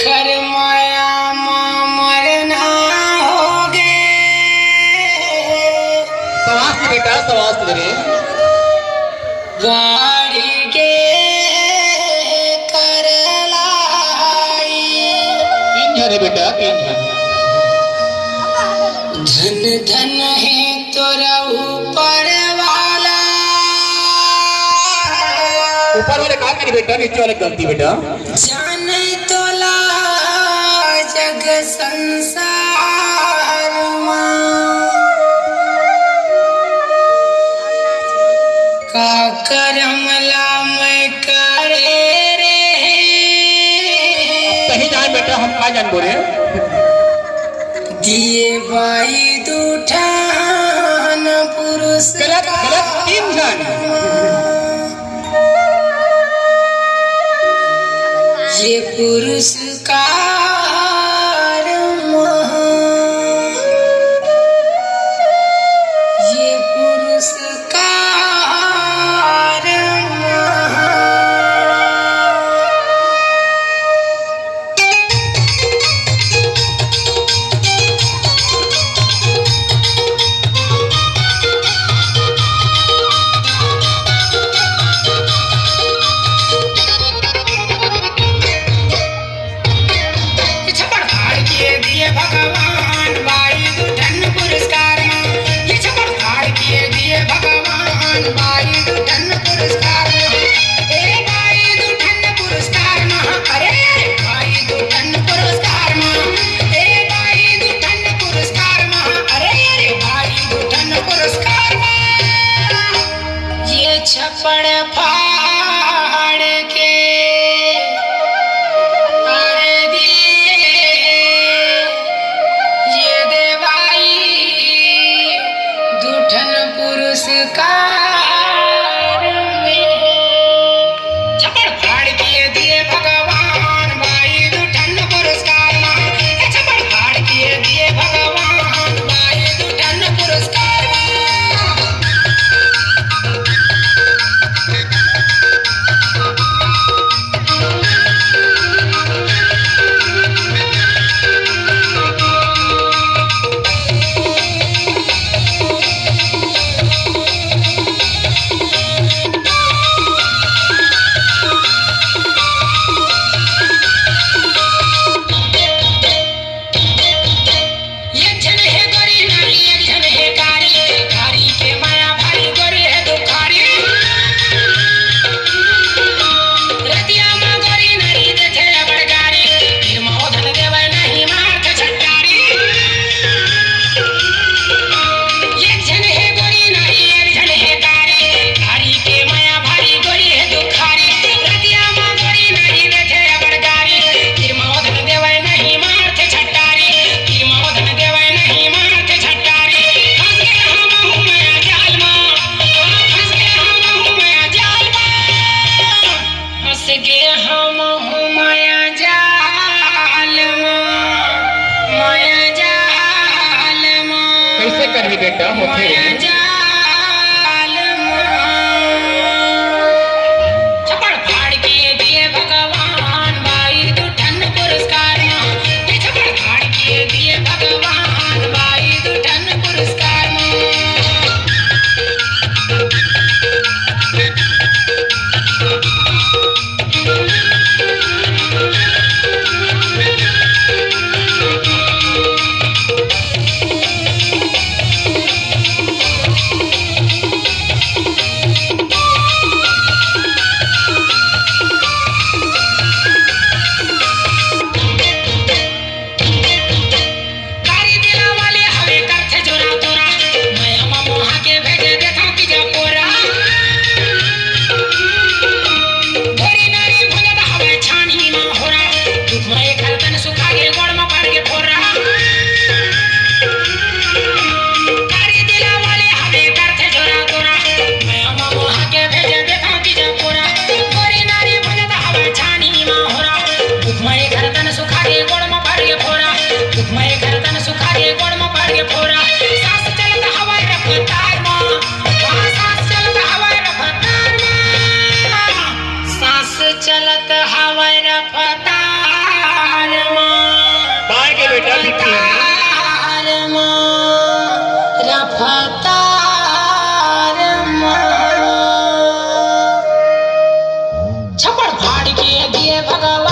कर माया मरना होगे। सवास्त बेटा सवास्त रे गाड़ी के कर लाई इंजन है बेटा इंजन। धन धन है तोरा ऊपर वाला। ऊपर वाले कहा करी बेटा नीचे वाले गलती बेटा। जाने तोला जग संसार का करमला मैं करे रे। कहीं जाए बेटा हम कहा जान बोले दिए बाई दूठान पुरुष गलत गलत इंजन। ये पुरस्कार ये पुरस्कार भगवान बाई दूठन पुरस्कार ये छपड़ फाड़ किए दिए भगवान बाई दूठन पुरस्कार ए बाई दूठन पुरस्कार अरे बाई दूठन पुरस्कार ए बाई दूठन पुरस्कार अरे बाई दूठन पुरस्कार ये छपड़ फाड़ के पुरस्कार में छपड़ फाड़ किए दिए भगवान बाई दूठन पुरस्कार छपड़ फाड़ किए दिए भगवान बाई दूठन पुरस्कार। कैसे करही बेटा होते छपड़ फाड़ के दिए भगवान बाई दूठन पुरस्कार छपड़ फाड़ के दिए भगवान बाई दूठन पुरस्कार। चलत हवा रफ्तार के बेटा बिट्टू है। छप्पड़ फाड़ के दिए भगवान